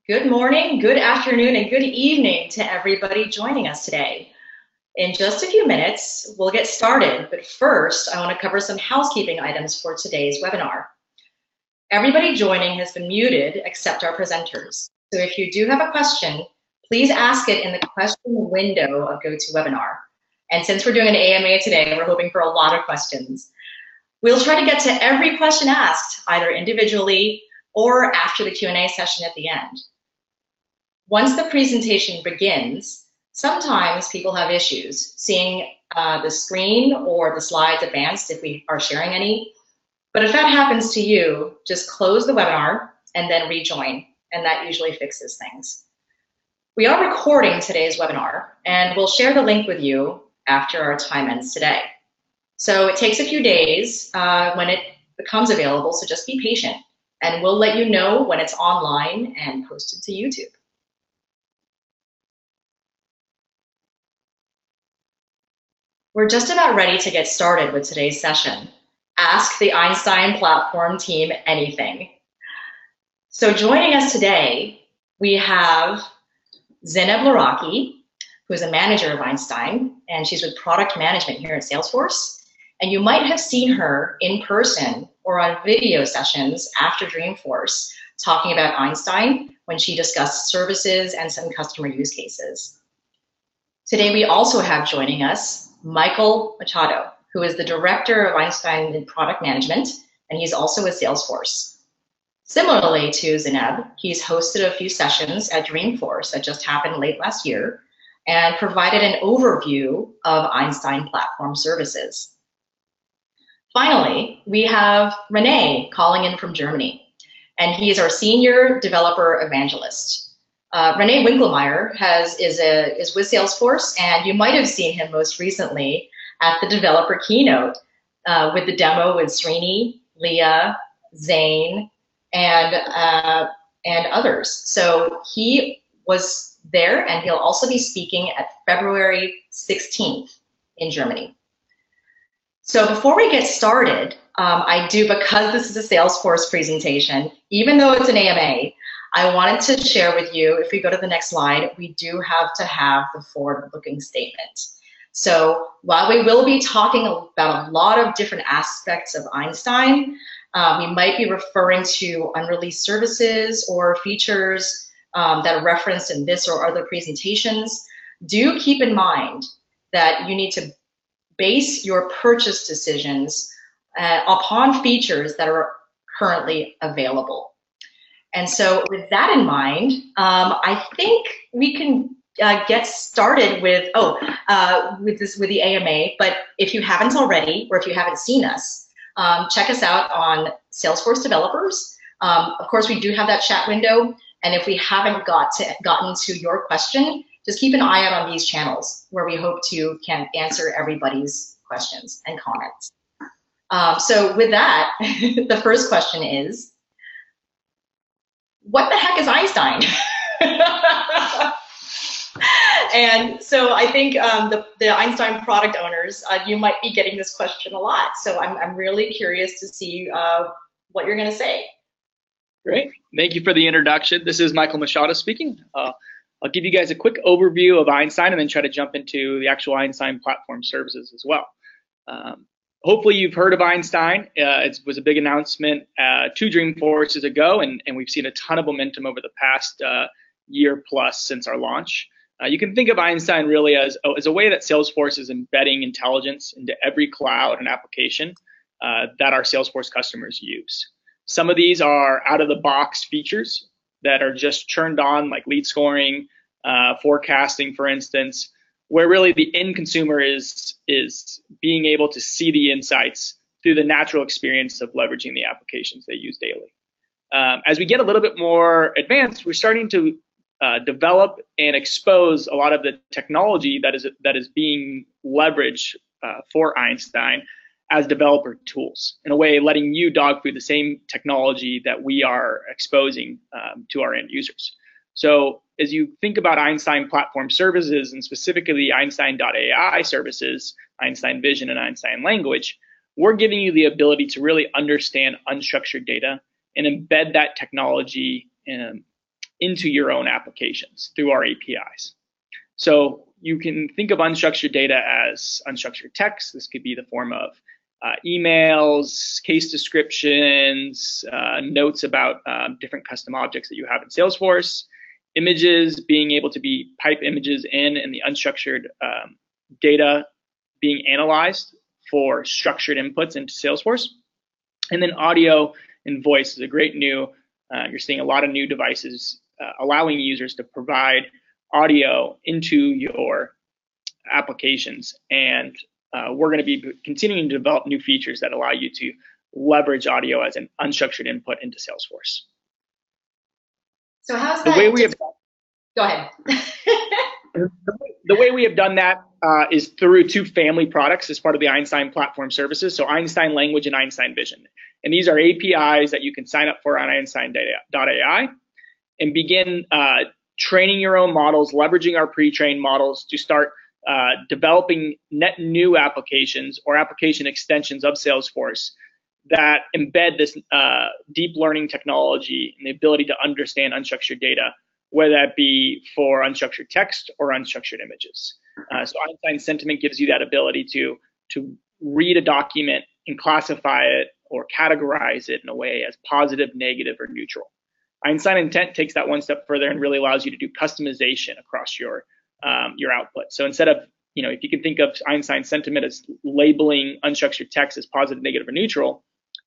Good morning, good afternoon, and good evening to everybody joining us today. In just a few minutes, we'll get started, but first, I want to cover some housekeeping items for today's webinar. Everybody joining has been muted except our presenters. So if you do have a question, please ask it in the question window of GoToWebinar. And since we're doing an AMA today, we're hoping for a lot of questions. We'll try to get to every question asked, either individually or after the Q&A session at the end. Once the presentation begins, sometimes people have issues seeing the screen or the slides advanced if we are sharing any. But if that happens to you, just close the webinar and then rejoin, and that usually fixes things. We are recording today's webinar, and we'll share the link with you after our time ends today. So it takes a few days when it becomes available, so just be patient, and we'll let you know when it's online and posted to YouTube. We're just about ready to get started with today's session. Ask the Einstein Platform team anything. So joining us today, we have Zineb Laraki, who's a manager of Einstein, and she's with product management here at Salesforce. And you might have seen her in person or on video sessions after Dreamforce talking about Einstein when she discussed services and some customer use cases. Today, we also have joining us Michael Machado, who is the director of Einstein in product management, and he's also with Salesforce. Similarly to Zineb, he's hosted a few sessions at Dreamforce that just happened late last year and provided an overview of Einstein Platform Services. Finally, we have René calling in from Germany, and he is our senior developer evangelist. René Winkelmeyer is with Salesforce, and you might have seen him most recently at the developer keynote with the demo with Srini, Leah, Zane, and others. So he was there, and he'll also be speaking at February 16th in Germany. So before we get started, because this is a Salesforce presentation, even though it's an AMA, I wanted to share with you, if we go to the next slide, we do have to have the forward-looking statement. So while we will be talking about a lot of different aspects of Einstein, we might be referring to unreleased services or features that are referenced in this or other presentations. Do keep in mind that you need to base your purchase decisions upon features that are currently available. And so with that in mind, I think we can get started with the AMA, but if you haven't already, or if you haven't seen us, check us out on Salesforce Developers. Of course, we do have that chat window, and if we haven't gotten to your question, just keep an eye out on these channels where we hope to can answer everybody's questions and comments. So with that, the first question is, what the heck is Einstein? And so I think the Einstein product owners, you might be getting this question a lot. So I'm really curious to see what you're going to say. Great. Thank you for the introduction. This is Michael Machado speaking. I'll give you guys a quick overview of Einstein and then try to jump into the actual Einstein Platform Services as well. Hopefully you've heard of Einstein. It was a big announcement 2 Dreamforces ago, and we've seen a ton of momentum over the past year plus since our launch. You can think of Einstein really as a way that Salesforce is embedding intelligence into every cloud and application that our Salesforce customers use. Some of these are out-of-the-box features that are just turned on, like lead scoring, forecasting, for instance, where really the end consumer is being able to see the insights through the natural experience of leveraging the applications they use daily. As we get a little bit more advanced, we're starting to develop and expose a lot of the technology that is being leveraged for Einstein as developer tools, in a way letting you dog food the same technology that we are exposing to our end users. So as you think about Einstein Platform Services, and specifically Einstein.ai services, Einstein Vision and Einstein Language, we're giving you the ability to really understand unstructured data and embed that technology into your own applications through our APIs. So you can think of unstructured data as unstructured text. This could be the form of emails, case descriptions, notes about different custom objects that you have in Salesforce, images, being able to be pipe images in, and the unstructured data being analyzed for structured inputs into Salesforce. And then audio and voice is a great new, you're seeing a lot of new devices allowing users to provide audio into your applications. And we're going to be continuing to develop new features that allow you to leverage audio as an unstructured input into Salesforce. So how's that? Go ahead. The way we have done that is through two family products as part of the Einstein Platform Services, so Einstein Language and Einstein Vision. And these are APIs that you can sign up for on Einstein.ai and begin training your own models, leveraging our pre-trained models to start developing net new applications or application extensions of Salesforce that embed this deep learning technology and the ability to understand unstructured data, whether that be for unstructured text or unstructured images. So Einstein Sentiment gives you that ability to read a document and classify it or categorize it in a way as positive, negative, or neutral. Einstein Intent takes that one step further and really allows you to do customization across your output. So instead of, if you can think of Einstein Sentiment as labeling unstructured text as positive, negative, or neutral,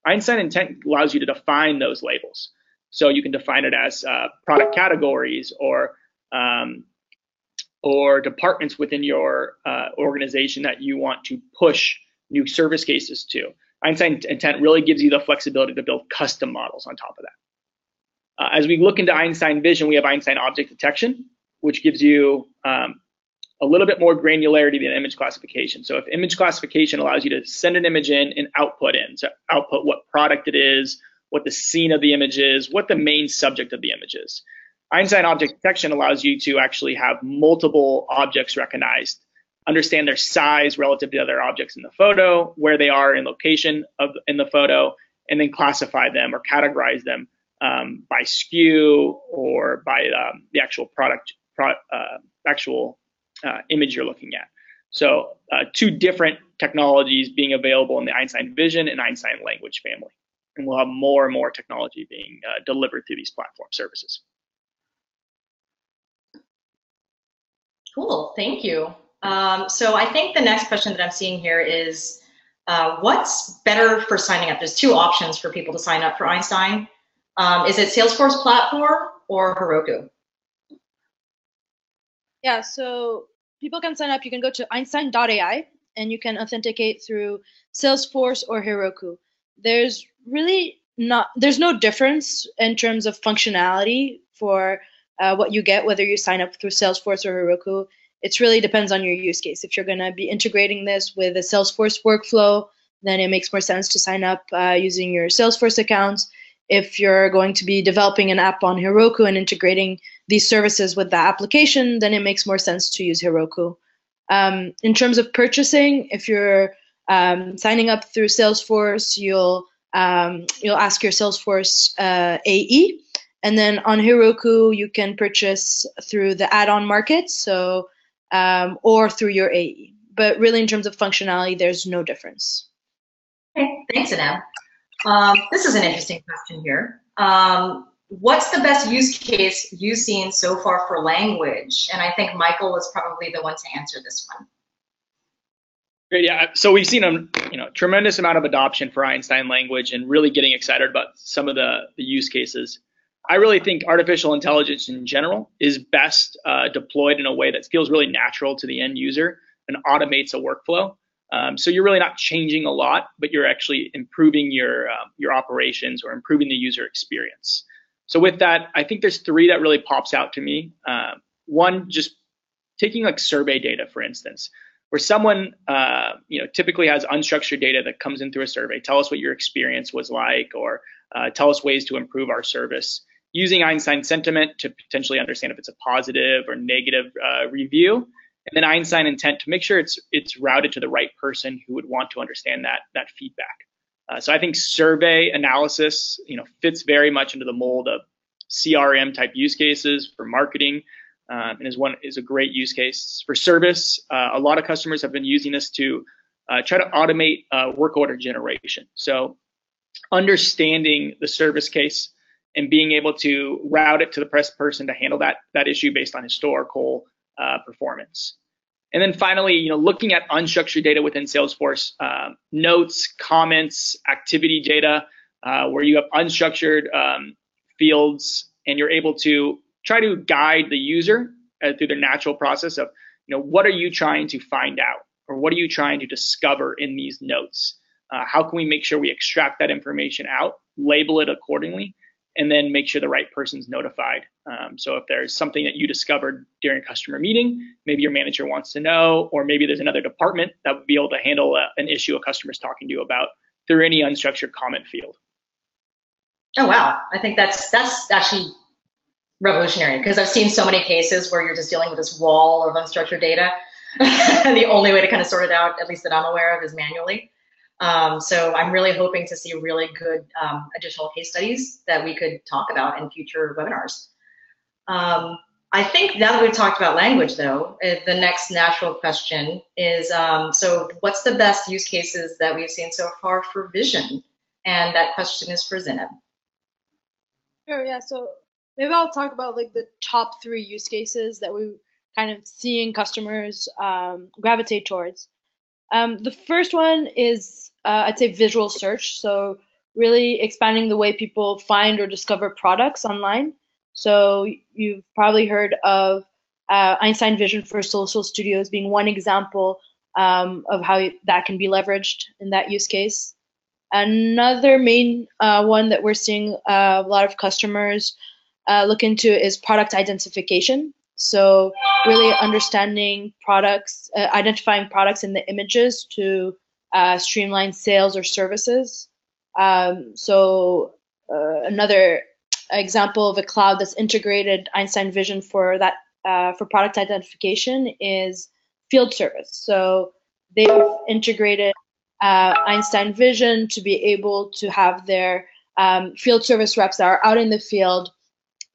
Einstein Intent allows you to define those labels. So you can define it as product categories or departments within your organization that you want to push new service cases to. Einstein Intent really gives you the flexibility to build custom models on top of that. As we look into Einstein Vision, we have Einstein Object Detection, which gives you a little bit more granularity than image classification. So if image classification allows you to send an image in and output in, so output what product it is, what the scene of the image is, what the main subject of the image is. Einstein Object Detection allows you to actually have multiple objects recognized, understand their size relative to other objects in the photo, where they are in location in the photo, and then classify them or categorize them by SKU or by the actual image you're looking at. So two different technologies being available in the Einstein Vision and Einstein Language family. And we'll have more and more technology being delivered through these platform services. Cool, thank you. So I think the next question that I'm seeing here is, what's better for signing up? There's two options for people to sign up for Einstein. Is it Salesforce Platform or Heroku? Yeah, so people can sign up. You can go to Einstein.ai and you can authenticate through Salesforce or Heroku. There's no difference in terms of functionality for what you get, whether you sign up through Salesforce or Heroku. It really depends on your use case. If you're going to be integrating this with a Salesforce workflow, then it makes more sense to sign up using your Salesforce accounts. If you're going to be developing an app on Heroku and integrating these services with the application, then it makes more sense to use Heroku. In terms of purchasing, if you're signing up through Salesforce, you'll ask your Salesforce AE, and then on Heroku you can purchase through the add-on market, so or through your AE. But really, in terms of functionality, there's no difference. Okay, thanks, Zineb. This is an interesting question here. What's the best use case you've seen so far for language? And I think Michael is probably the one to answer this one. Great, yeah. So we've seen a tremendous amount of adoption for Einstein Language and really getting excited about some of the use cases. I really think artificial intelligence in general is best deployed in a way that feels really natural to the end user and automates a workflow. So you're really not changing a lot, but you're actually improving your operations or improving the user experience. So with that, I think there's three that really pops out to me. One, just taking like survey data, for instance, where someone typically has unstructured data that comes in through a survey. Tell us what your experience was like, or tell us ways to improve our service. Using Einstein Sentiment to potentially understand if it's a positive or negative review, and then Einstein Intent to make sure it's routed to the right person who would want to understand that feedback. So I think survey analysis, fits very much into the mold of CRM type use cases for marketing, and is a great use case for service. A lot of customers have been using this to try to automate work order generation. So understanding the service case and being able to route it to the best person to handle that issue based on historical performance. And then finally, looking at unstructured data within Salesforce, notes, comments, activity data, where you have unstructured fields, and you're able to try to guide the user through the natural process of, what are you trying to find out, or what are you trying to discover in these notes? How can we make sure we extract that information out, label it accordingly, and then make sure the right person's notified. So if there's something that you discovered during a customer meeting, maybe your manager wants to know, or maybe there's another department that would be able to handle an issue a customer's talking to you about through any unstructured comment field. Oh, wow. I think that's actually revolutionary, because I've seen so many cases where you're just dealing with this wall of unstructured data. And the only way to kind of sort it out, at least that I'm aware of, is manually. So I'm really hoping to see really good additional case studies that we could talk about in future webinars. I think now that we've talked about language, though, the next natural question is, so what's the best use cases that we've seen so far for vision? And that question is for Zineb. Sure, yeah, so maybe I'll talk about like the top 3 use cases that we kind of seeing customers gravitate towards. The first one is, I'd say, visual search. So really expanding the way people find or discover products online. So you've probably heard of Einstein Vision for Social Studios being one example of how that can be leveraged in that use case. Another main one that we're seeing a lot of customers look into is product identification. So really understanding products, identifying products in the images to streamline sales or services. Another example of a cloud that's integrated Einstein Vision for that for product identification is field service. So they've integrated Einstein Vision to be able to have their field service reps that are out in the field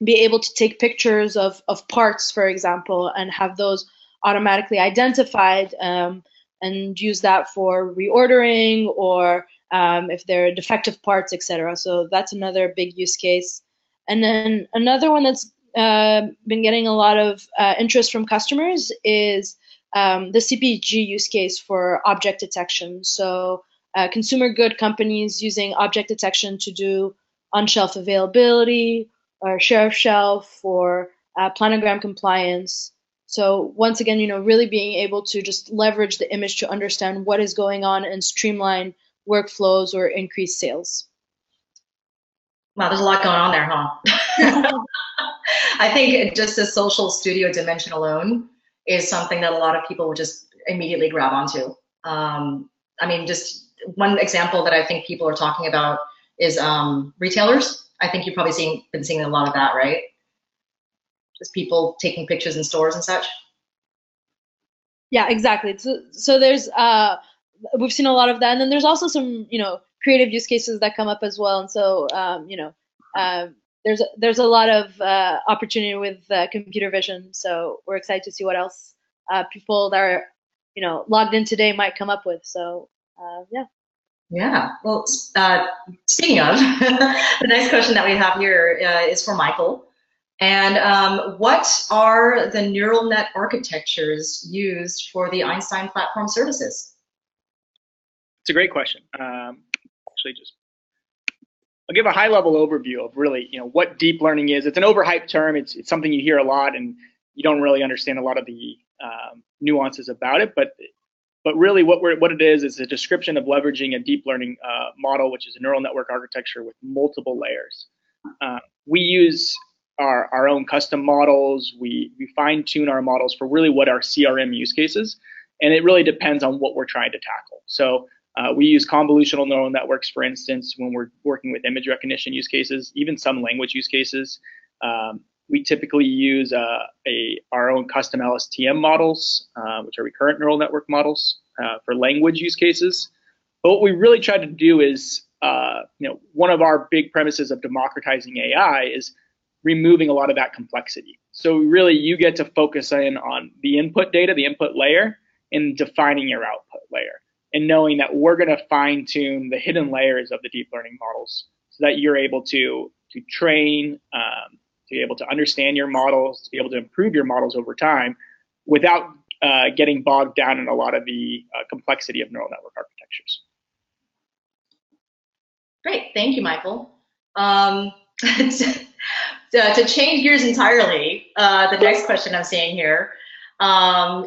be able to take pictures of parts, for example, and have those automatically identified and use that for reordering or if they're defective parts, etc. So that's another big use case. And then another one that's been getting a lot of interest from customers is the CPG use case for object detection. So consumer good companies using object detection to do on-shelf availability or share of shelf or planogram compliance. So once again, really being able to just leverage the image to understand what is going on and streamline workflows or increase sales. Wow, there's a lot going on there, huh? I think just the social studio dimension alone is something that a lot of people will just immediately grab onto. I mean, just one example that I think people are talking about is retailers. I think you've probably been seeing a lot of that, right? Just people taking pictures in stores and such. Yeah, exactly. So there's we've seen a lot of that, and then there's also some creative use cases that come up as well. And so there's a lot of opportunity with computer vision. So we're excited to see what else people that are logged in today might come up with. So yeah. Yeah. Well, speaking of, the next question that we have here is for Michael. And what are the neural net architectures used for the Einstein Platform Services? It's a great question. Actually, I'll give a high-level overview of really, what deep learning is. It's an overhyped term. It's something you hear a lot, and you don't really understand a lot of the nuances about it. But really, what it is a description of leveraging a deep learning model, which is a neural network architecture with multiple layers. We use our own custom models. We fine-tune our models for really what our CRM use cases, and it really depends on what we're trying to tackle. So we use convolutional neural networks, for instance, when we're working with image recognition use cases, even some language use cases. We typically use our own custom LSTM models, which are recurrent neural network models for language use cases. But what we really try to do is, one of our big premises of democratizing AI is removing a lot of that complexity. So really you get to focus in on the input data, the input layer, and defining your output layer, and knowing that we're going to fine tune the hidden layers of the deep learning models so that you're able to train, to be able to understand your models, to be able to improve your models over time without getting bogged down in a lot of the complexity of neural network architectures. Great, thank you, Michael. To change gears entirely, the next question I'm seeing here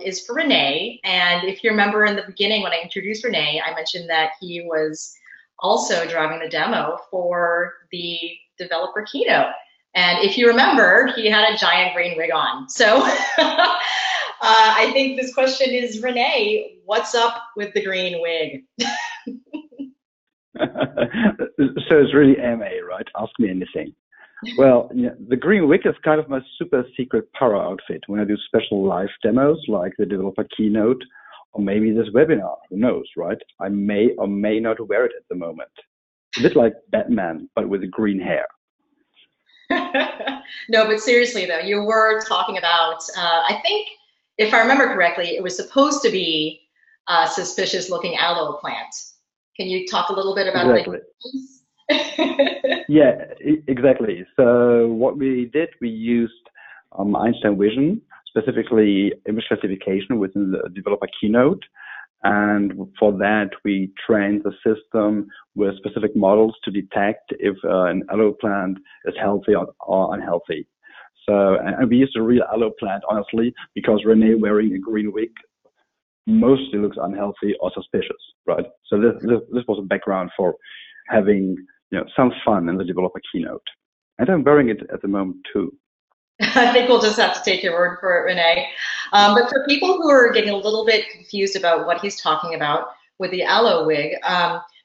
is for René. And if you remember in the beginning when I introduced René, I mentioned that he was also driving the demo for the developer keynote. And if you remember, he had a giant green wig on. So I think this question is, René, what's up with the green wig? So it's really MA, right? Ask me anything. Well, yeah, the green wig is kind of my super secret power outfit when I do special live demos like the developer keynote or maybe this webinar. Who knows, right? I may or may not wear it at the moment. A bit like Batman, but with green hair. No, but seriously though, you were talking about, I think, if I remember correctly, it was supposed to be a suspicious looking aloe plant. Can you talk a little bit about exactly. Yeah, exactly. So what we did, we used Einstein Vision, specifically image classification within the developer keynote. And for that, we trained the system with specific models to detect if an aloe plant is healthy or unhealthy. So, and we used a real aloe plant, honestly, because René wearing a green wig mostly looks unhealthy or suspicious, right? So this was a background for having, you know, some fun in the developer keynote. And I'm wearing it at the moment too. I think we'll just have to take your word for it, René. But for people who are getting a little bit confused about what he's talking about with the aloe wig,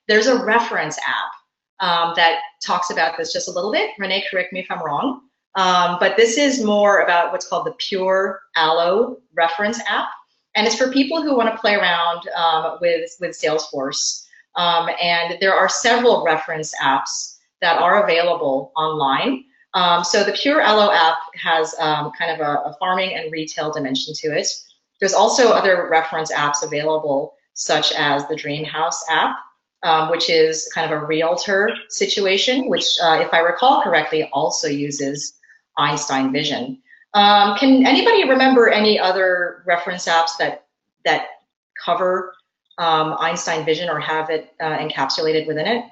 there's a reference app that talks about this just a little bit. René, correct me if I'm wrong. But this is more about what's called the Pure Aloe reference app. And it's for people who want to play around with Salesforce. And there are several reference apps that are available online. So the Pure Aloe app has kind of a farming and retail dimension to it. There's also other reference apps available, such as the Dreamhouse app, which is kind of a realtor situation, which, if I recall correctly, also uses Einstein Vision. Can anybody remember any other reference apps that cover Einstein Vision or have it encapsulated within it?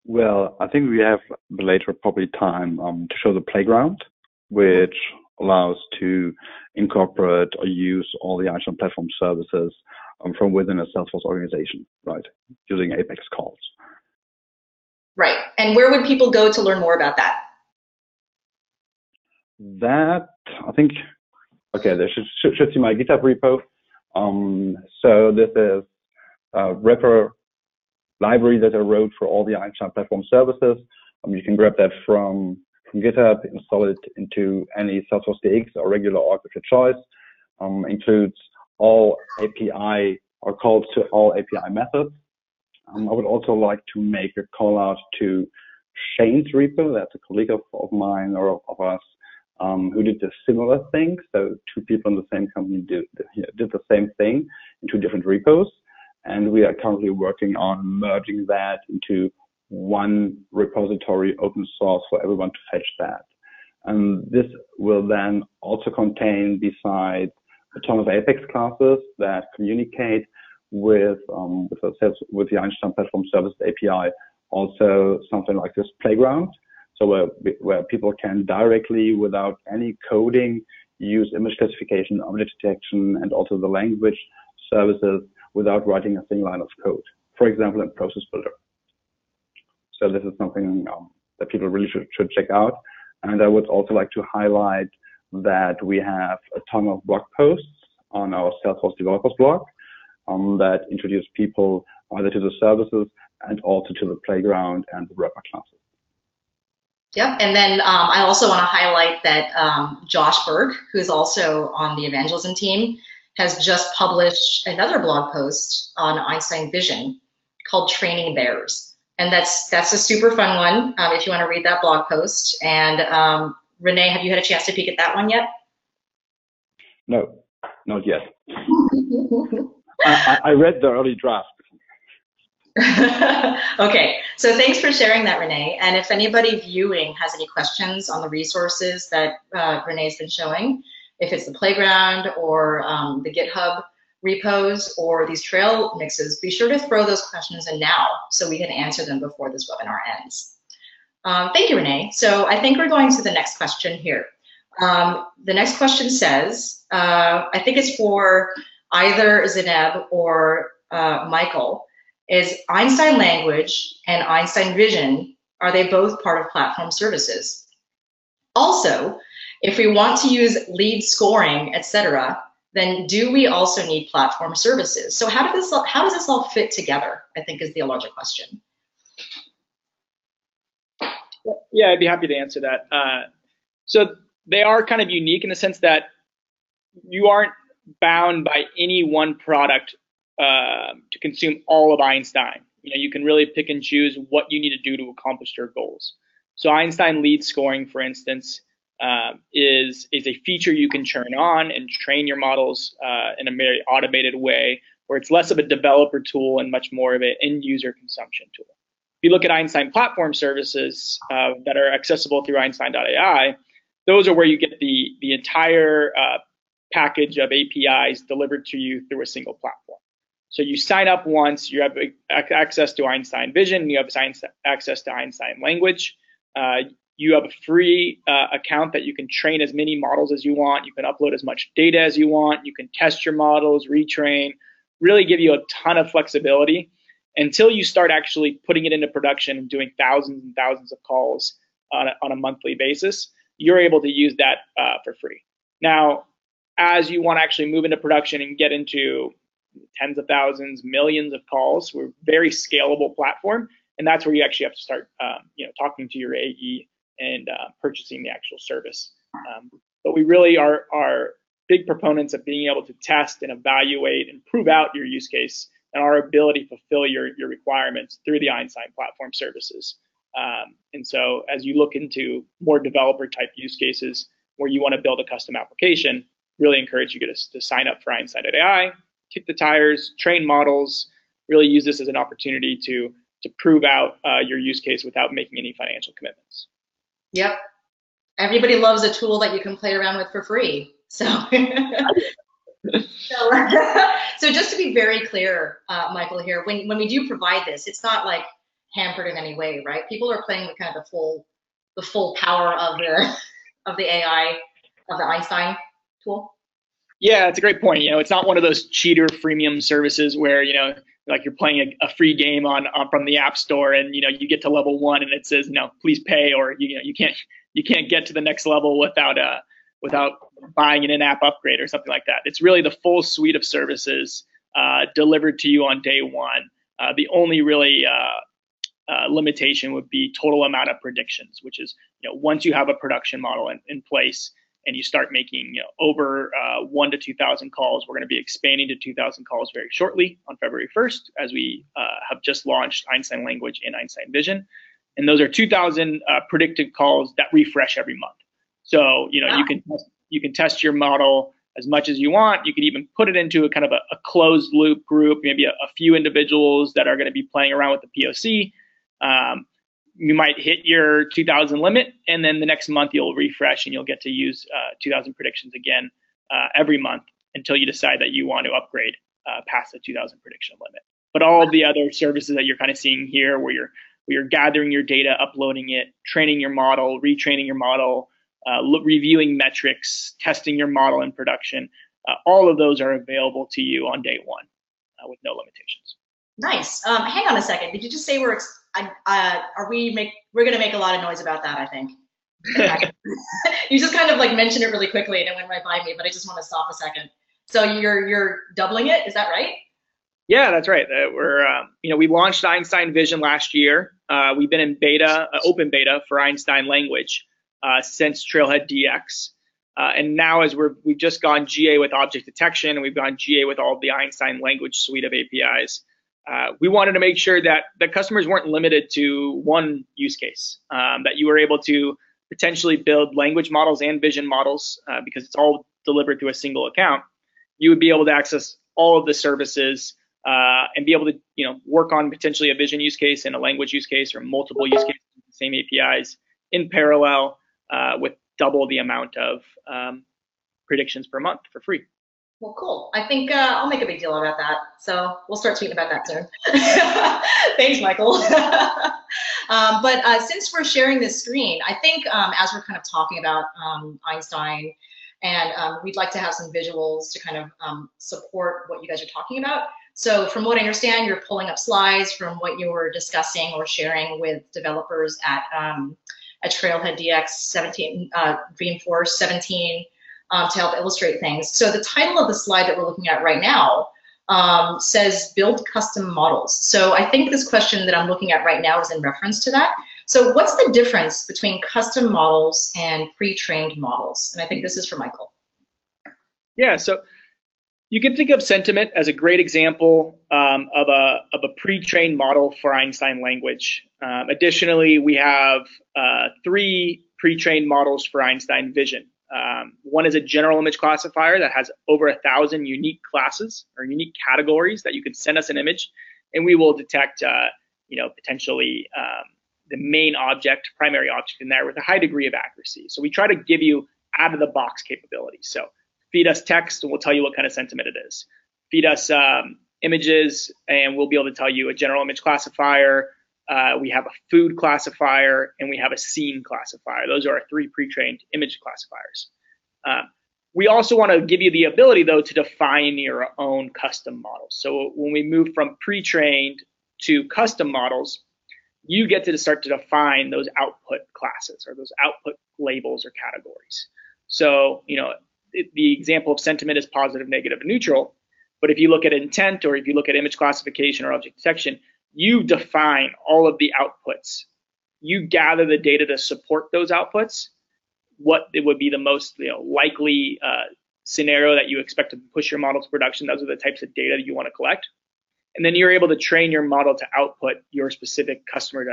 Well, I think we have later probably time to show the playground, which allows to incorporate or use all the Einstein Platform Services from within a Salesforce organization, right, using Apex calls. Right. And where would people go to learn more about that? That, I think, okay, they should see my GitHub repo. So this is a wrapper library that I wrote for all the Einstein Platform Services. You can grab that from GitHub, install it into any Salesforce DX or regular org of your choice. Includes all API or calls to all API methods. I would also like to make a call out to Shane's repo. That's a colleague of mine or of us who did a similar thing. So two people in the same company did the same thing in two different repos. And we are currently working on merging that into one repository, open source, for everyone to fetch that. And this will then also contain, besides a ton of Apex classes that communicate with the Einstein Platform Services API, also something like this playground. So where people can directly, without any coding, use image classification, object detection, and also the language services without writing a single line of code, for example, in Process Builder. So this is something that people really should check out. And I would also like to highlight that we have a ton of blog posts on our Salesforce developers blog that introduce people either to the services and also to the playground and the wrapper classes. Yep, and then I also want to highlight that Josh Berg, who's also on the evangelism team, has just published another blog post on Einstein Vision called Training Bears. And that's a super fun one if you want to read that blog post. And René, have you had a chance to peek at that one yet? No, not yet. I read the early draft. Okay, so thanks for sharing that, René. And if anybody viewing has any questions on the resources that René's been showing, if it's the playground or the GitHub repos or these trail mixes, be sure to throw those questions in now so we can answer them before this webinar ends. Thank you, René. So I think we're going to the next question here. The next question says, I think it's for either Zineb or Michael, is Einstein language and Einstein vision, are they both part of platform services? Also, if we want to use lead scoring, etc., then do we also need platform services? So how does this all fit together, I think is the larger question. Yeah, I'd be happy to answer that. So they are kind of unique in the sense that you aren't bound by any one product to consume all of Einstein. You can really pick and choose what you need to do to accomplish your goals. So Einstein lead scoring, for instance, is a feature you can turn on and train your models in a very automated way, where it's less of a developer tool and much more of an end user consumption tool. If you look at Einstein Platform Services that are accessible through Einstein.ai, those are where you get the entire package of APIs delivered to you through a single platform. So you sign up once, you have access to Einstein Vision, you have access to Einstein Language. You have a free account that you can train as many models as you want. You can upload as much data as you want. You can test your models, retrain, really give you a ton of flexibility until you start actually putting it into production and doing thousands and thousands of calls on a monthly basis. You're able to use that for free. Now, as you want to actually move into production and get into tens of thousands, millions of calls, we're a very scalable platform, and that's where you actually have to start, talking to your AE and purchasing the actual service. But we really are big proponents of being able to test and evaluate and prove out your use case and our ability to fulfill your requirements through the Einstein Platform Services. And so as you look into more developer type use cases where you want to build a custom application, really encourage you to sign up for Einstein.ai, kick the tires, train models, really use this as an opportunity to prove out your use case without making any financial commitments. Yep. Everybody loves a tool that you can play around with for free. So, so just to be very clear, Michael, here, when we do provide this, it's not like hampered in any way, right? People are playing with kind of the full power of the AI, of the Einstein tool. Yeah, it's a great point. It's not one of those cheater freemium services where, like you're playing a free game from the App Store and, you get to level 1 and it says, please pay, or, you can't get to the next level without buying an in-app upgrade or something like that. It's really the full suite of services delivered to you on day one. The only really limitation would be total amount of predictions, which is, once you have a production model in place, and you start making over 1,000 to 2,000 calls. We're going to be expanding to 2,000 calls very shortly on February 1st, as we have just launched Einstein Language and Einstein Vision. And those are 2,000 predicted calls that refresh every month. So you can test your model as much as you want. You can even put it into a kind of a closed loop group, maybe a few individuals that are going to be playing around with the POC. You might hit your 2,000 limit, and then the next month you'll refresh and you'll get to use 2,000 predictions again every month until you decide that you want to upgrade past the 2,000 prediction limit. But all of the other services that you're kind of seeing here, where you're gathering your data, uploading it, training your model, retraining your model, reviewing metrics, testing your model in production, all of those are available to you on day one with no limitations. Nice. Hang on a second. Did you just say we're going to make a lot of noise about that? I think you just kind of like mentioned it really quickly and it went right by me, but I just want to stop a second. So you're doubling it, is that right? Yeah, that's right. We launched Einstein Vision last year. We've been in beta, open beta for Einstein Language since Trailhead DX. And now as we've just gone GA with object detection, and we've gone GA with all of the Einstein Language suite of APIs. we wanted to make sure that the customers weren't limited to one use case, that you were able to potentially build language models and vision models, because it's all delivered through a single account. You would be able to access all of the services and be able to, work on potentially a vision use case and a language use case or multiple use cases with the same APIs in parallel with double the amount of predictions per month for free. Well, cool. I think I'll make a big deal about that. So we'll start tweeting about that soon. Thanks, Michael. But since we're sharing this screen, I think as we're kind of talking about Einstein, and we'd like to have some visuals to kind of support what you guys are talking about. So from what I understand, you're pulling up slides from what you were discussing or sharing with developers at Trailhead DX 17, Dreamforce 17, to help illustrate things. So the title of the slide that we're looking at right now says build custom models. So I think this question that I'm looking at right now is in reference to that. So what's the difference between custom models and pre-trained models? And I think this is for Michael. Yeah, so you can think of sentiment as a great example of a pre-trained model for Einstein language. Additionally, we have 3 pre-trained models for Einstein vision. One is a general image classifier that has over 1,000 unique classes or unique categories that you can send us an image, and we will detect, potentially the main object, primary object in there with a high degree of accuracy. So we try to give you out-of-the-box capabilities. So feed us text, and we'll tell you what kind of sentiment it is. Feed us images, and we'll be able to tell you a general image classifier. We have a food classifier, and we have a scene classifier. Those are our 3 pre-trained image classifiers. We also want to give you the ability, though, to define your own custom models. So when we move from pre-trained to custom models, you get to start to define those output classes or those output labels or categories. So, the example of sentiment is positive, negative, and neutral. But if you look at intent, or if you look at image classification or object detection, you define all of the outputs. You gather the data to support those outputs, what it would be the most likely scenario that you expect to push your model to production. Those are the types of data that you want to collect. And then you're able to train your model to output your specific customer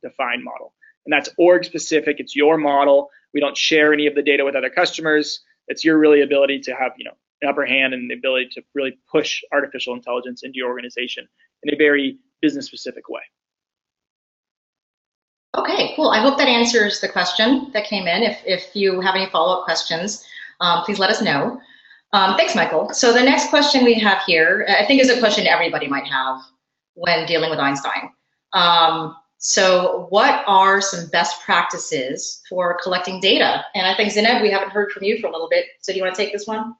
defined model. And that's org specific. It's your model. We don't share any of the data with other customers. It's your really ability to have an upper hand and the ability to really push artificial intelligence into your organization in a very business specific way. Okay, cool. I hope that answers the question that came in. If you have any follow-up questions, please let us know. Thanks, Michael. So the next question we have here, I think is a question everybody might have when dealing with Einstein. So what are some best practices for collecting data? And I think, Zineb, we haven't heard from you for a little bit. So do you want to take this one?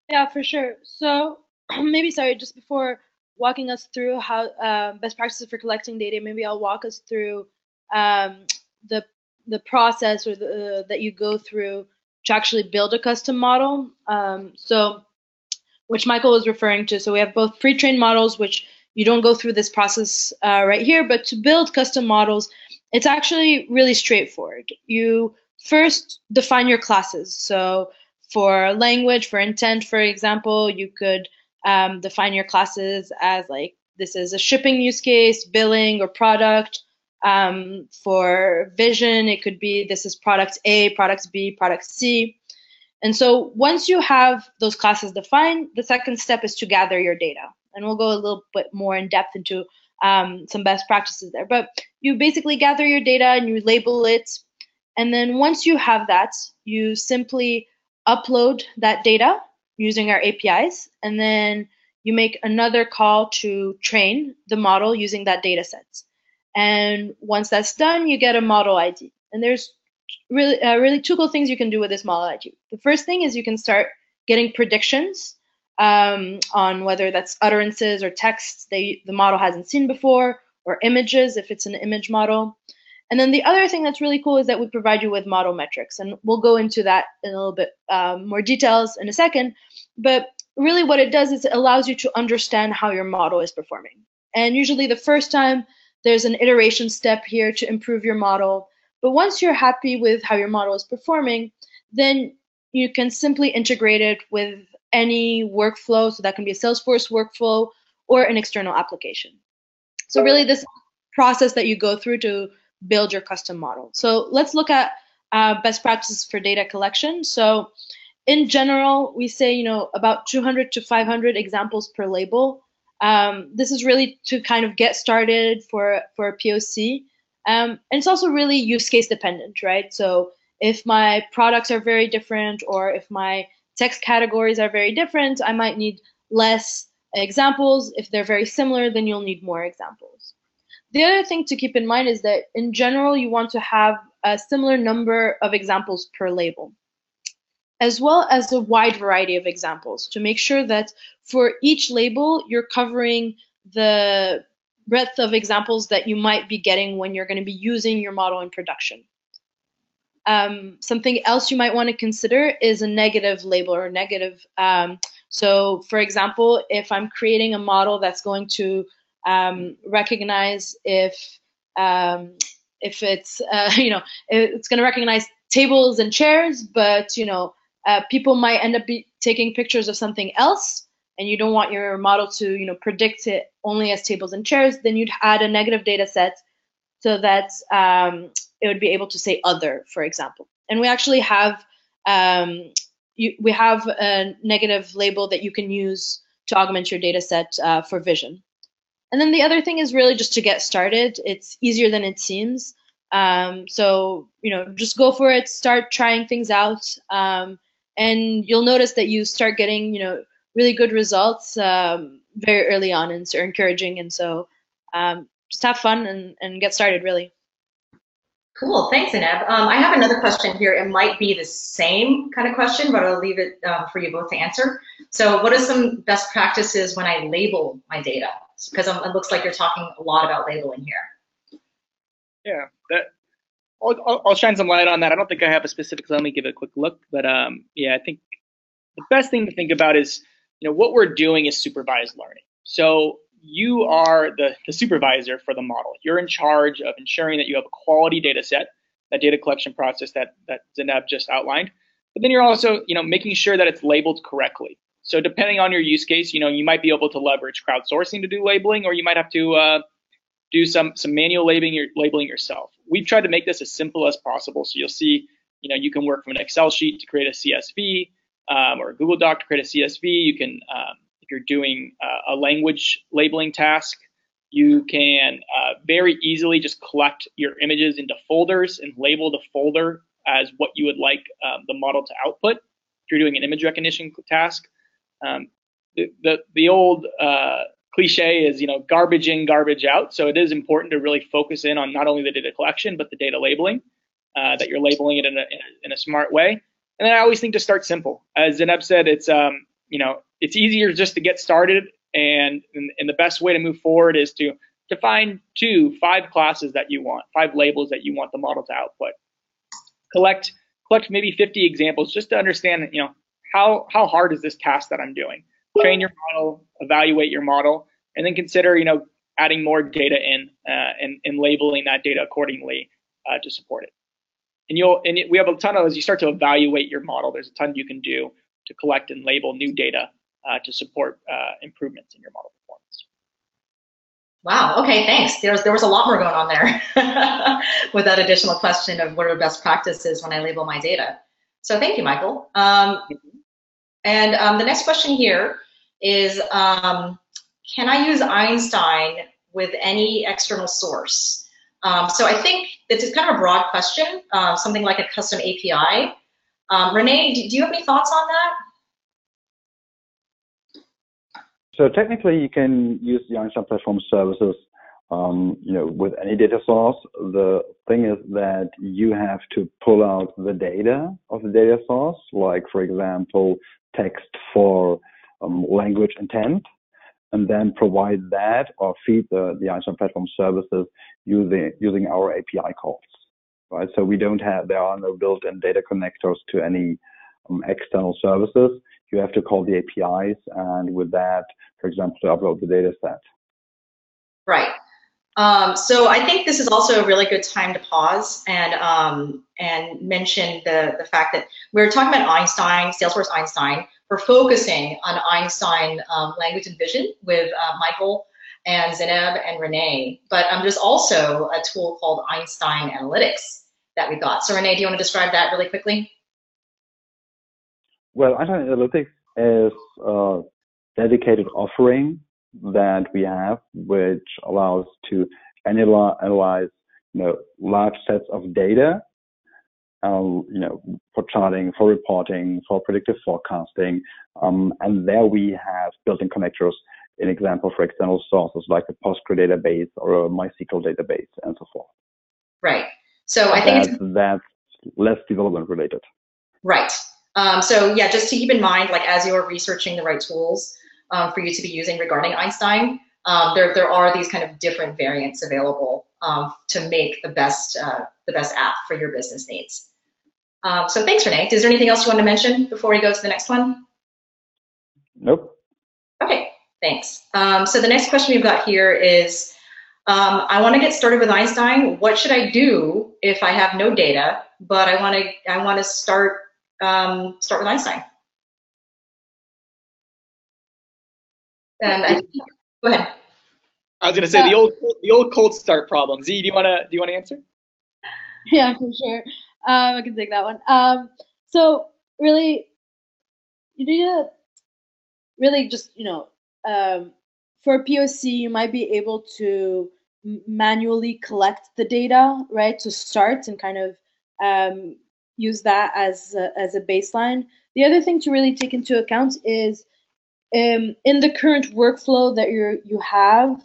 Yeah, for sure. So maybe, just before walking us through how best practices for collecting data, maybe I'll walk us through the process or that you go through to actually build a custom model. So which Michael was referring to. So we have both pre-trained models, which you don't go through this process right here, but to build custom models, it's actually really straightforward. You first define your classes. So for language, for intent, for example, you could define your classes as this is a shipping use case, billing, or product. For vision, it could be this is product A, product B, product C. And so once you have those classes defined, the second step is to gather your data. And we'll go a little bit more in depth into some best practices there. But you basically gather your data and you label it. And then once you have that, you simply upload that data using our APIs. And then you make another call to train the model using that data set. And once that's done, you get a model ID. And there's really 2 cool things you can do with this model ID. The first thing is you can start getting predictions on whether that's utterances or texts the model hasn't seen before, or images if it's an image model. And then the other thing that's really cool is that we provide you with model metrics. And we'll go into that in a little bit more details in a second. But really what it does is it allows you to understand how your model is performing. And usually the first time, there's an iteration step here to improve your model. But once you're happy with how your model is performing, then you can simply integrate it with any workflow. So that can be a Salesforce workflow, or an external application. So really this process that you go through to build your custom model. So let's look at best practices for data collection. So in general, we say, you know, about 200 to 500 examples per label. This is really to kind of get started for a POC. And it's also really use case dependent, right? So if my products are very different, or if my text categories are very different, I might need less examples. If they're very similar, then you'll need more examples. The other thing to keep in mind is that in general, you want to have a similar number of examples per label, as well as a wide variety of examples, to make sure that for each label, you're covering the breadth of examples that you might be getting when you're going to be using your model in production. Something else you might want to consider is a negative label or negative. So for example, if I'm creating a model that's going to recognize if it's, it's going to recognize tables and chairs, but, people might end up taking pictures of something else, and you don't want your model to, predict it only as tables and chairs, then you'd add a negative data set so that it would be able to say other, for example. And we actually have we have a negative label that you can use to augment your data set for vision. And then the other thing is really just to get started. It's easier than it seems. So, just go for it, start trying things out, and you'll notice that you start getting, really good results very early on, and so encouraging. And so just have fun and get started, really. Cool, thanks, Zineb. I have another question here. It might be the same kind of question, but I'll leave it for you both to answer. So what are some best practices when I label my data? Because it looks like you're talking a lot about labeling here. Yeah, I'll shine some light on that. I don't think I have a specific, so let me give it a quick look. But yeah, I think the best thing to think about is, what we're doing is supervised learning. So you are the supervisor for the model. You're in charge of ensuring that you have a quality data set, that data collection process that Zineb just outlined. But then you're also, making sure that it's labeled correctly. So depending on your use case, you might be able to leverage crowdsourcing to do labeling, or you might have to do some manual labeling yourself. We've tried to make this as simple as possible. So you'll see, you can work from an Excel sheet to create a CSV, or a Google Doc to create a CSV. You can, if you're doing a language labeling task, you can very easily just collect your images into folders and label the folder as what you would like the model to output. If you're doing an image recognition task, the old cliche is, garbage in, garbage out. So it is important to really focus in on not only the data collection, but the data labeling, that you're labeling it in a smart way. And then I always think to start simple. As Zineb said, it's it's easier just to get started, and the best way to move forward is to find 5 classes that you want, 5 labels that you want the model to output. Collect maybe 50 examples just to understand, how hard is this task that I'm doing. Train your model, evaluate your model, and then consider, adding more data in and labeling that data accordingly to support it. And we have a ton of, as you start to evaluate your model, there's a ton you can do to collect and label new data to support improvements in your model performance. Wow, okay, thanks. There was a lot more going on there with that additional question of what are best practices when I label my data. So thank you, Michael. And the next question here is, can I use Einstein with any external source? So I think it's kind of a broad question, something like a custom API. René, do you have any thoughts on that? So technically, you can use the Einstein Platform Services, with any data source. The thing is that you have to pull out the data of the data source, like, for example, text for language intent, and then provide that or feed the Einstein Platform Services using our API calls, right? So there are no built-in data connectors to any external services. You have to call the APIs, and with that, for example, to upload the data set. Right. So I think this is also a really good time to pause and mention the fact that we're talking about Einstein, Salesforce Einstein. We're focusing on Einstein language and vision with Michael and Zineb and René, but there's also a tool called Einstein Analytics that we got. So René, do you want to describe that really quickly? Well, Einstein Analytics is a dedicated offering that we have, which allows to analyze, large sets of data, for charting, for reporting, for predictive forecasting, and there we have built-in connectors. An example for external sources like a Postgre database or a MySQL database, and so forth. Right. So I think that's less development related. Right. So yeah, just to keep in mind, like as you're researching the right tools for you to be using regarding Einstein, there are these kind of different variants available to make the best app for your business needs. So thanks, René. Is there anything else you want to mention before we go to the next one? Nope. Okay, thanks. So the next question we've got here is, I want to get started with Einstein. What should I do if I have no data, but I want to start with Einstein? Go ahead. I was going to say the old cold start problem. Z, do you want to answer? Yeah, for sure. I can take that one. So really, you need to really just for a POC, you might be able to manually collect the data, right, to start and kind of use that as a baseline. The other thing to really take into account is in the current workflow that you have,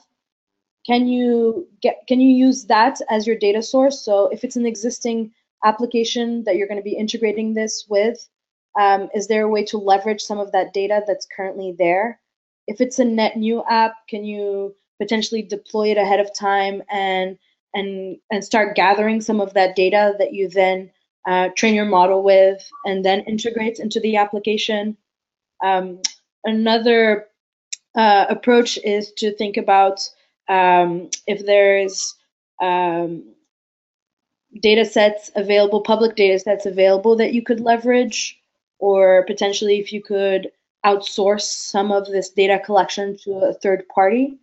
can you use that as your data source? So if it's an existing application that you're going to be integrating this with, is there a way to leverage some of that data that's currently there? If it's a net new app, can you potentially deploy it ahead of time and start gathering some of that data that you then train your model with and then integrates into the application? Another approach is to think about if there's data sets available, public data sets available that you could leverage, or potentially if you could outsource some of this data collection to a third party,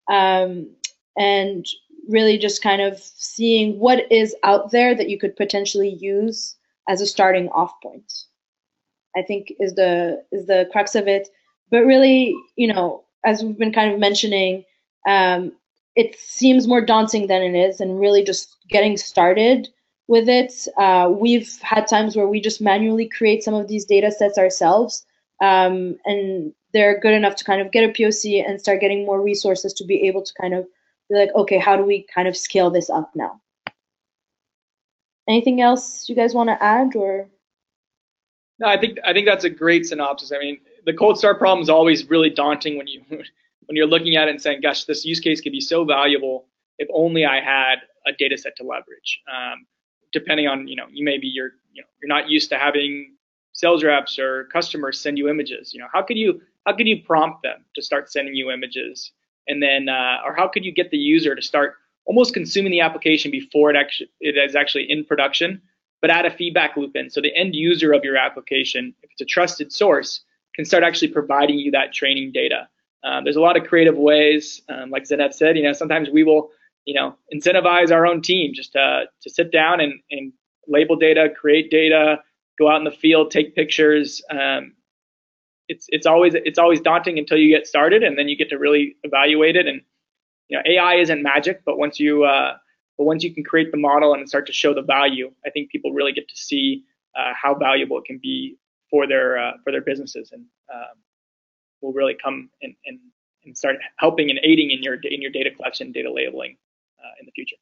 and really just kind of seeing what is out there that you could potentially use as a starting off point, I think is the crux of it. But really, as we've been kind of mentioning, it seems more daunting than it is, and really just getting started with it. We've had times where we just manually create some of these data sets ourselves, and they're good enough to kind of get a POC and start getting more resources to be able to kind of be like, okay, how do we kind of scale this up now? Anything else you guys want to add, or? No, I think that's a great synopsis. I mean, the cold start problem is always really daunting when you're looking at it and saying, gosh, this use case could be so valuable if only I had a data set to leverage. Depending on, you're not used to having sales reps or customers send you images. How could you prompt them to start sending you images, and then or how could you get the user to start almost consuming the application before it is actually in production, but add a feedback loop in, so the end user of your application, if it's a trusted source, can start actually providing you that training data. There's a lot of creative ways, like Zineb said. Sometimes we will, incentivize our own team just to sit down and label data, create data, go out in the field, take pictures. It's always daunting until you get started, and then you get to really evaluate it. And AI isn't magic, but once you can create the model and start to show the value, I think people really get to see how valuable it can be for their businesses, and will really come and start helping and aiding in your data collection, data labeling in the future.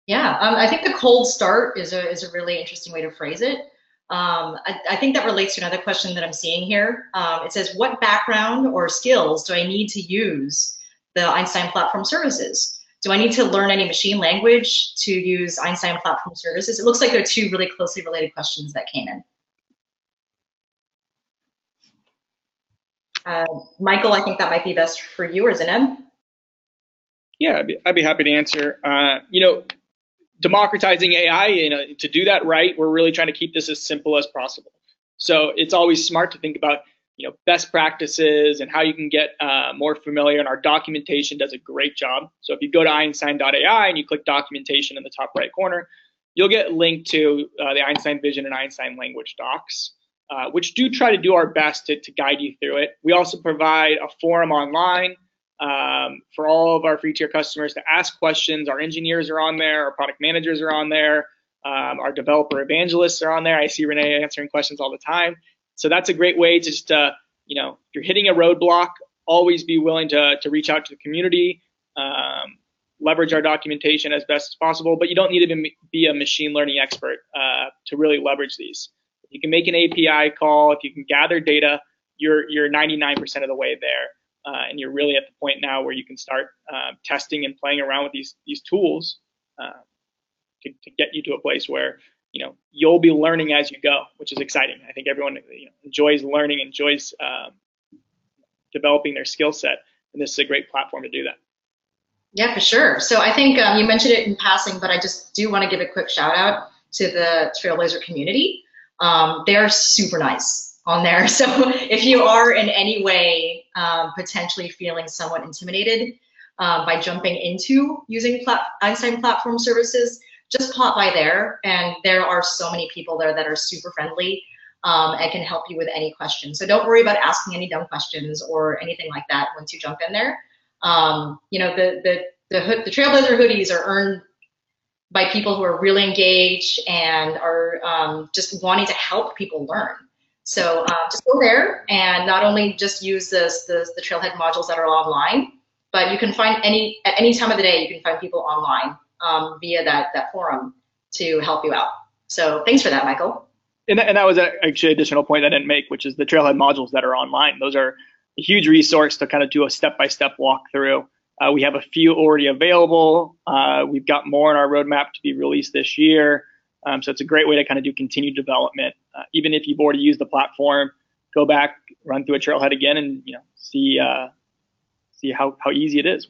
Yeah, I think the cold start is a really interesting way to phrase it. I think that relates to another question that I'm seeing here. It says, what background or skills do I need to use the Einstein Platform Services? Do I need to learn any machine language to use Einstein Platform Services? It looks like there are two really closely related questions that came in. Michael, I think that might be best for you, or Zineb. Yeah, I'd be happy to answer. Democratizing AI, to do that right, we're really trying to keep this as simple as possible. So it's always smart to think about, best practices and how you can get more familiar. And our documentation does a great job. So if you go to Einstein.ai and you click documentation in the top right corner, you'll get linked to the Einstein Vision and Einstein Language docs, which do try to do our best to guide you through it. We also provide a forum online for all of our free tier customers to ask questions. Our engineers are on there, our product managers are on there, our developer evangelists are on there. I see René answering questions all the time. So that's a great way to just, if you're hitting a roadblock, always be willing to reach out to the community, leverage our documentation as best as possible, but you don't need to be a machine learning expert to really leverage these. If you can make an API call, if you can gather data, you're 99% of the way there. And you're really at the point now where you can start testing and playing around with these tools to get you to a place where you'll be learning as you go, which is exciting. I think everyone enjoys learning, enjoys developing their skill set, and this is a great platform to do that. Yeah, for sure. So I think you mentioned it in passing, but I just do want to give a quick shout out to the Trailblazer community. They're super nice on there. So if you are in any way potentially feeling somewhat intimidated by jumping into using Einstein Platform Services, just pop by there, and there are so many people there that are super friendly and can help you with any questions. So don't worry about asking any dumb questions or anything like that once you jump in there. The Trailblazer hoodies are earned by people who are really engaged and are just wanting to help people learn. So just go there and not only just use the Trailhead modules that are online, but you can find at any time of the day, you can find people online via that forum to help you out. So thanks for that, Michael. And that was actually an additional point I didn't make, which is the Trailhead modules that are online. Those are a huge resource to kind of do a step-by-step walkthrough. We have a few already available. We've got more on our roadmap to be released this year. So it's a great way to kind of do continued development. Even if you've already used the platform, go back, run through a Trailhead again, and see how easy it is.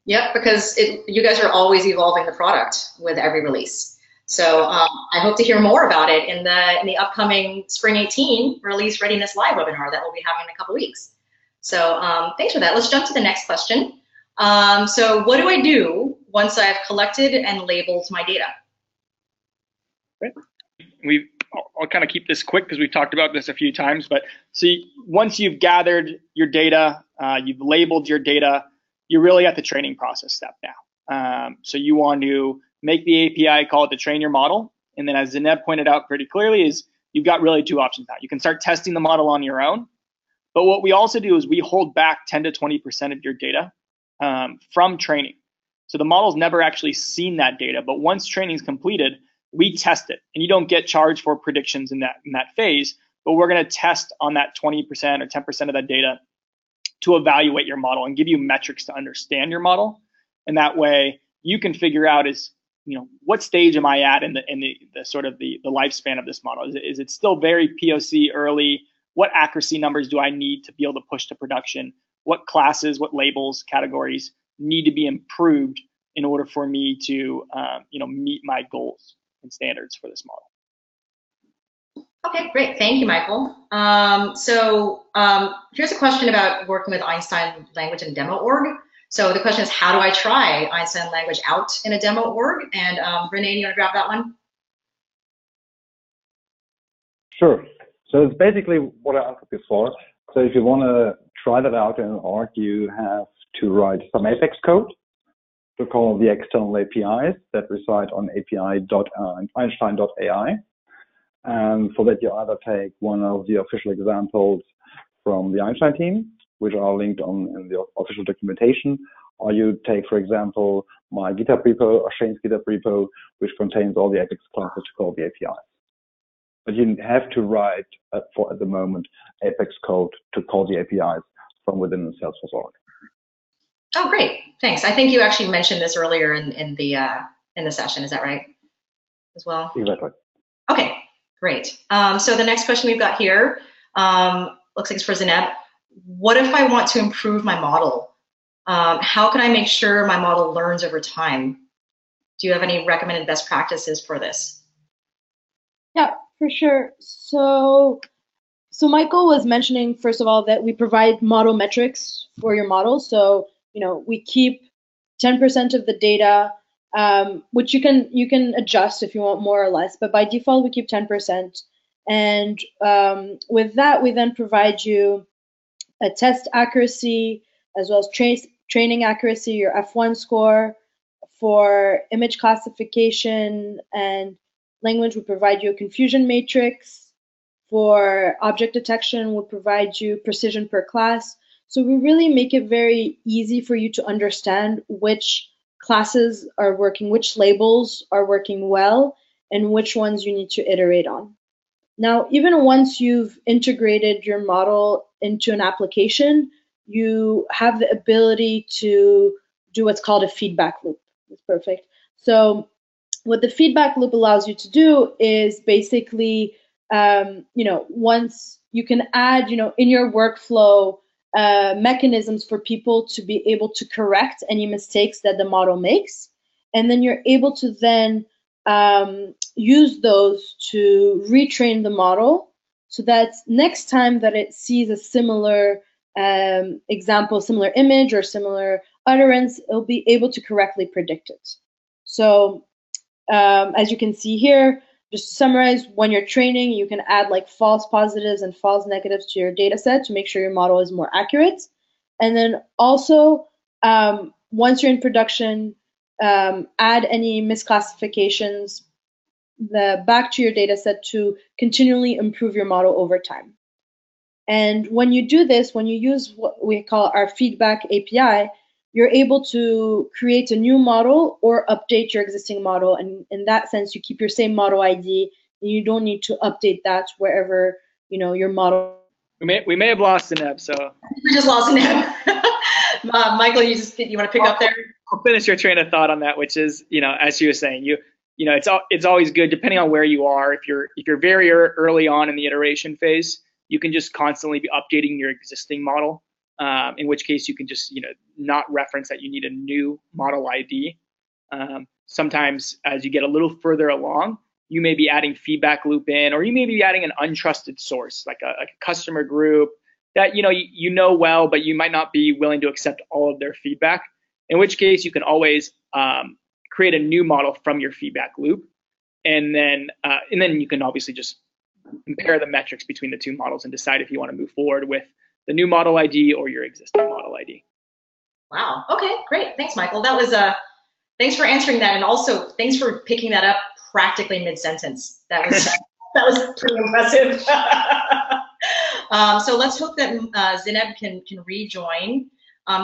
Yep, because you guys are always evolving the product with every release. So I hope to hear more about it in the upcoming Spring 18 Release Readiness Live webinar that we'll be having in a couple weeks. So thanks for that. Let's jump to the next question. So what do I do once I've collected and labeled my data? Great. I'll kind of keep this quick because we've talked about this a few times, but see, once you've gathered your data, you've labeled your data, you're really at the training process step now. So you want to make the API call to train your model. And then as Zineb pointed out pretty clearly is you've got really two options now. You can start testing the model on your own, but what we also do is we hold back 10 to 20% of your data from training. So the model's never actually seen that data, but once training is completed, we test it, and you don't get charged for predictions in that phase, but we're going to test on that 20% or 10% of that data to evaluate your model and give you metrics to understand your model. And that way you can figure out what stage am I at in the sort of the lifespan of this model? Is it still very POC early? What accuracy numbers do I need to be able to push to production? What classes, what labels, categories need to be improved in order for me to meet my goals and standards for this model? Okay, great. Thank you, Michael. Here's a question about working with Einstein Language and Demo Org. So the question is, how do I try Einstein Language out in a demo org? And René, you want to grab that one? Sure. So it's basically what I answered before. So if you want to try that out in an org, you have to write some Apex code to call the external APIs that reside on api.einstein.ai. And for that, you either take one of the official examples from the Einstein team, which are linked in the official documentation, or you take, for example, my GitHub repo or Shane's GitHub repo, which contains all the Apex classes to call the APIs. But you have to write, at the moment, Apex code to call the APIs from within the Salesforce org. Oh, great. Thanks. I think you actually mentioned this earlier in the session. Is that right? As well? Exactly. Okay, great. So the next question we've got here looks like it's for Zineb. What if I want to improve my model? How can I make sure my model learns over time? Do you have any recommended best practices for this? Yeah, for sure. So Michael was mentioning, first of all, that we provide model metrics for your model. So, we keep 10% of the data, which you can adjust if you want more or less, but by default we keep 10%. And with that, we then provide you a test accuracy as well as training accuracy, your F1 score. For image classification and language, we provide you a confusion matrix. For object detection, we'll provide you precision per class. So we really make it very easy for you to understand which classes are working, which labels are working well, and which ones you need to iterate on. Now, even once you've integrated your model into an application, you have the ability to do what's called a feedback loop. That's perfect. So what the feedback loop allows you to do is basically, once you can add, in your workflow, mechanisms for people to be able to correct any mistakes that the model makes. And then you're able to then use those to retrain the model so that next time that it sees a similar example, similar image or similar utterance, it'll be able to correctly predict it. So as you can see here, just to summarize, when you're training, you can add like false positives and false negatives to your data set to make sure your model is more accurate. And then also, once you're in production, add any misclassifications back to your data set to continually improve your model over time. And when you do this, when you use what we call our feedback API, you're able to create a new model or update your existing model. And in that sense, you keep your same model ID and you don't need to update that wherever, your model. We may have lost Zineb, so. We just lost Zineb. Michael, you want to pick up there? I'll finish your train of thought on that, which is, as you were saying, it's always good, depending on where you are. If you're very early on in the iteration phase, you can just constantly be updating your existing model. In which case you can just not reference that you need a new model ID. Sometimes as you get a little further along, you may be adding feedback loop in, or you may be adding an untrusted source like a customer group that you know well, but you might not be willing to accept all of their feedback. In which case you can always create a new model from your feedback loop, and then you can obviously just compare the metrics between the two models and decide if you want to move forward with the new model ID or your existing model ID. Wow. Okay, great. Thanks, Michael. That was thanks for answering that, and also thanks for picking that up practically mid-sentence. That was pretty impressive. So let's hope that Zineb can rejoin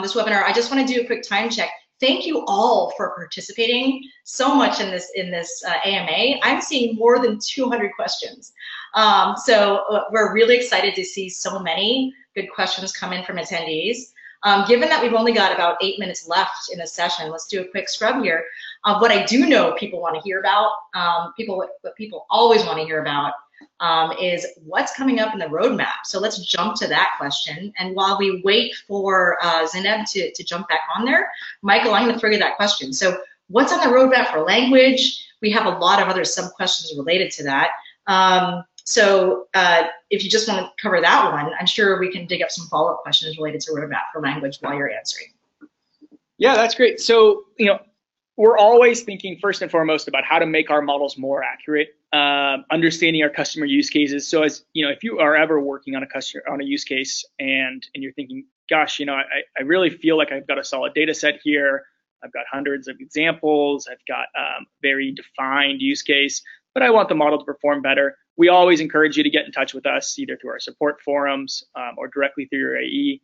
this webinar. I just want to do a quick time check. Thank you all for participating so much in this AMA. I'm seeing more than 200 questions. So we're really excited to see so many good questions come in from attendees. Given that we've only got about 8 minutes left in the session, let's do a quick scrub here. What I do know people want to hear about, what people always want to hear about, is what's coming up in the roadmap. So let's jump to that question. And while we wait for Zineb to jump back on there, Michael, I'm going to throw you that question. So what's on the roadmap for language? We have a lot of other sub-questions related to that. So if you just want to cover that one, I'm sure we can dig up some follow-up questions related to roadmap for language while you're answering. Yeah, that's great. So, we're always thinking first and foremost about how to make our models more accurate, understanding our customer use cases. So as if you are ever working on a use case and you're thinking, gosh, I really feel like I've got a solid data set here. I've got hundreds of examples. I've got very defined use case, but I want the model to perform better. We always encourage you to get in touch with us either through our support forums or directly through your AE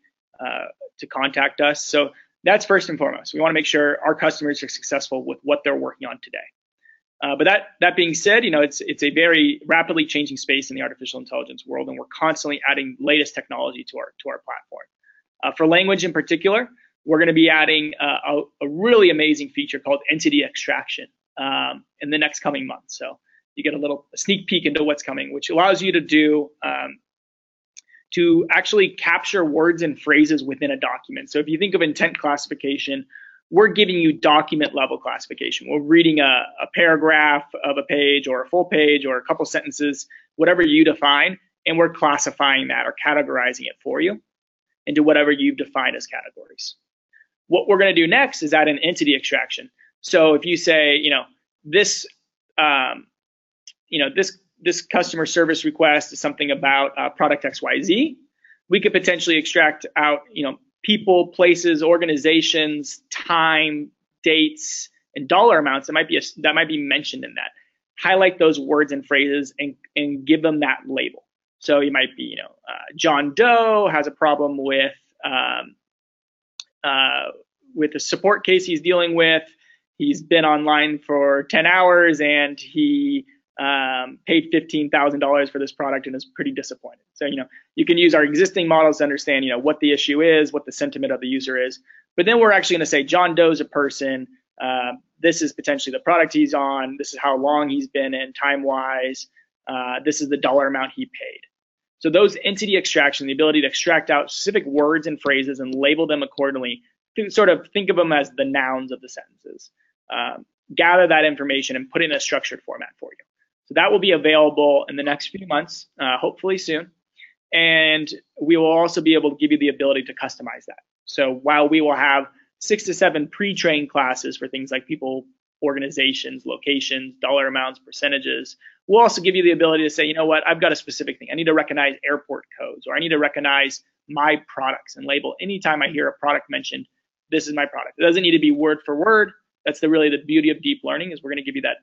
to contact us. So that's first and foremost. We want to make sure our customers are successful with what they're working on today. But that being said, it's a very rapidly changing space in the artificial intelligence world, and we're constantly adding latest technology to our platform. For language in particular, we're going to be adding a really amazing feature called entity extraction in the next coming month. So you get a sneak peek into what's coming, which allows you to do to actually capture words and phrases within a document. So if you think of intent classification, we're giving you document level classification. We're reading a paragraph of a page or a full page or a couple sentences, whatever you define, and we're classifying that or categorizing it for you into whatever you've defined as categories. What we're going to do next is add an entity extraction. So if you say, this customer service request is something about product XYZ, we could potentially extract out, people, places, organizations, time, dates, and dollar amounts that might be mentioned in that. Highlight those words and phrases and give them that label. So you might be, John Doe has a problem with a support case he's dealing with. He's been online for 10 hours and he paid $15,000 for this product and is pretty disappointed. So, you can use our existing models to understand, what the issue is, what the sentiment of the user is. But then we're actually going to say John Doe's a person. This is potentially the product he's on. This is how long he's been in time-wise. This is the dollar amount he paid. So those entity extraction, the ability to extract out specific words and phrases and label them accordingly, to sort of think of them as the nouns of the sentences. Gather that information and put it in a structured format for you. So that will be available in the next few months, hopefully soon. And we will also be able to give you the ability to customize that. So while we will have 6 to 7 pre-trained classes for things like people, organizations, locations, dollar amounts, percentages, we'll also give you the ability to say, you know what, I've got a specific thing. I need to recognize airport codes, or I need to recognize my products and label anytime I hear a product mentioned, this is my product. It doesn't need to be word for word. That's really the beauty of deep learning, is we're going to give you that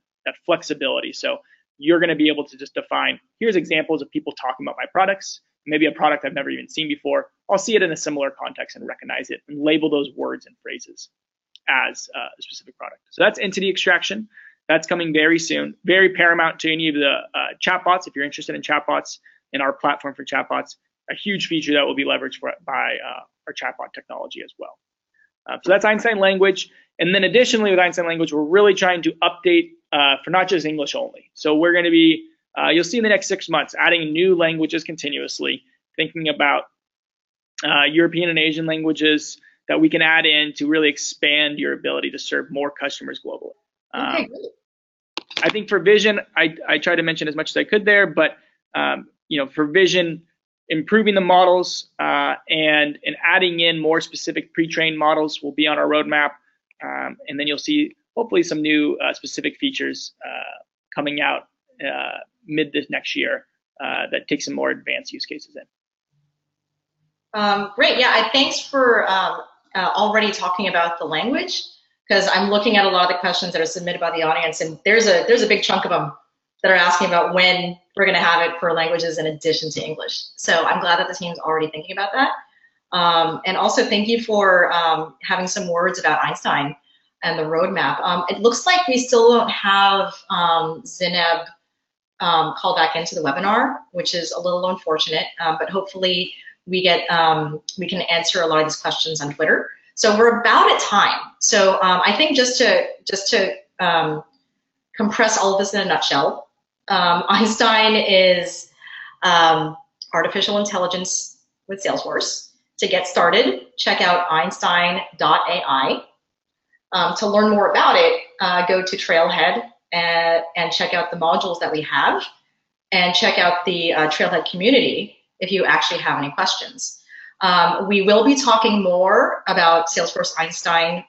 flexibility. So you're going to be able to just define, here's examples of people talking about my products, maybe a product I've never even seen before. I'll see it in a similar context and recognize it and label those words and phrases as a specific product. So that's entity extraction. That's coming very soon. Very paramount to any of the chatbots. If you're interested in chatbots in our platform for chatbots, a huge feature that will be leveraged by our chatbot technology as well. So that's Einstein language. And then additionally with Einstein language, we're really trying to update for not just English only. So we're going to be, you'll see in the next 6 months, adding new languages continuously, thinking about European and Asian languages that we can add in to really expand your ability to serve more customers globally. Okay. I think for vision, I tried to mention as much as I could there, but for vision, improving the models and adding in more specific pre-trained models will be on our roadmap. And then you'll see hopefully some new specific features coming out mid this next year that take some more advanced use cases in. Great. Yeah, thanks for already talking about the language, because I'm looking at a lot of the questions that are submitted by the audience, and there's a big chunk of them that are asking about when we're going to have it for languages in addition to English. So I'm glad that the team's already thinking about that. And also thank you for having some words about Einstein and the roadmap. It looks like we still don't have Zineb call back into the webinar, which is a little unfortunate, but hopefully we can answer a lot of these questions on Twitter. So we're about at time. So I think just to compress all of this in a nutshell, Einstein is artificial intelligence with Salesforce. To get started, check out einstein.ai. To learn more about it, go to Trailhead and check out the modules that we have, and check out the Trailhead community if you actually have any questions. We will be talking more about Salesforce Einstein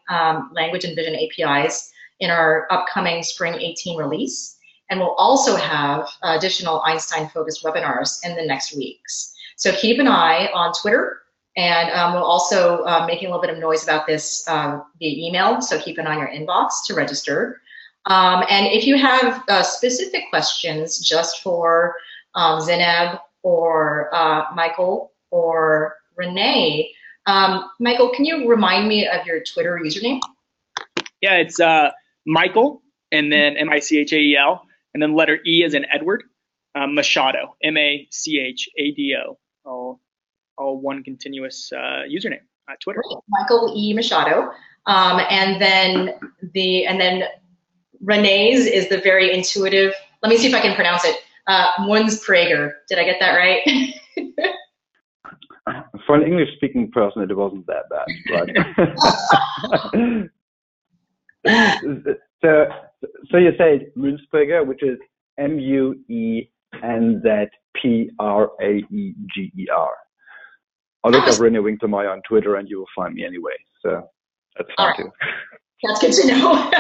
language and vision APIs in our upcoming Spring 18 release, and we'll also have additional Einstein-focused webinars in the next weeks. So keep an eye on Twitter, and we'll also making a little bit of noise about this via email, so keep an eye on your inbox to register. And if you have specific questions just for Zineb or Michael or René, Michael, can you remind me of your Twitter username? Yeah, it's Michael, and then M-I-C-H-A-E-L, and then letter E as in Edward, Machado, M-A-C-H-A-D-O, all one continuous username at Twitter. Great. Michael E. Machado, and then René's is the very intuitive. Let me see if I can pronounce it. Munzprager. Did I get that right? For an English-speaking person, it wasn't that bad, right? So you say Münzpräger, which is Munzpraeger. I'll look up René Winkelmeyer on Twitter, and you will find me anyway. So that's fine too. That's good to know.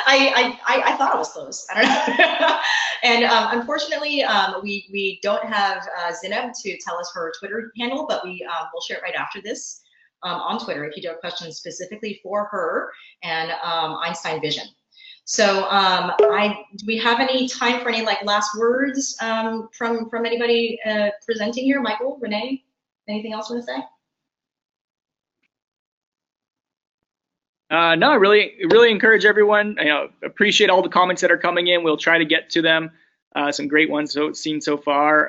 I thought I was close. I don't know. And unfortunately, we don't have Zineb to tell us her Twitter handle, but we'll share it right after this on Twitter if you do have questions specifically for her and Einstein Vision. So do we have any time for any last words from anybody presenting here? Michael, René, anything else you want to say? No, I really encourage everyone. Appreciate all the comments that are coming in. We'll try to get to them. Some great ones seen so far.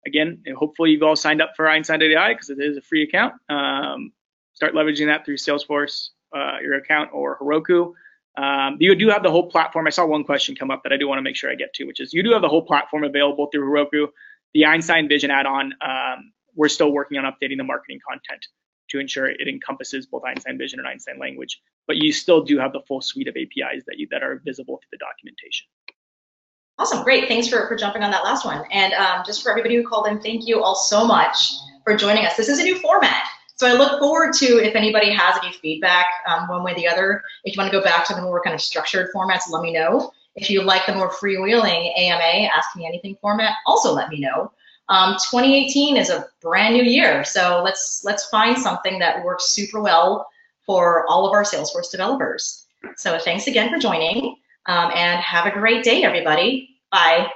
Again, hopefully you've all signed up for Einstein.ai because it is a free account. Start leveraging that through Salesforce, your account, or Heroku. You do have the whole platform. I saw one question come up that I do want to make sure I get to, which is you do have the whole platform available through Heroku. The Einstein Vision add-on, we're still working on updating the marketing content to ensure it encompasses both Einstein Vision and Einstein Language, but you still do have the full suite of APIs that are visible through the documentation. Awesome, great. Thanks for jumping on that last one. And just for everybody who called in, thank you all so much for joining us. This is a new format, so I look forward to if anybody has any feedback one way or the other. If you want to go back to the more kind of structured formats, let me know. If you like the more freewheeling AMA, Ask Me Anything format, also let me know. 2018 is a brand new year, so let's find something that works super well for all of our Salesforce developers. So thanks again for joining, and have a great day, everybody. Bye.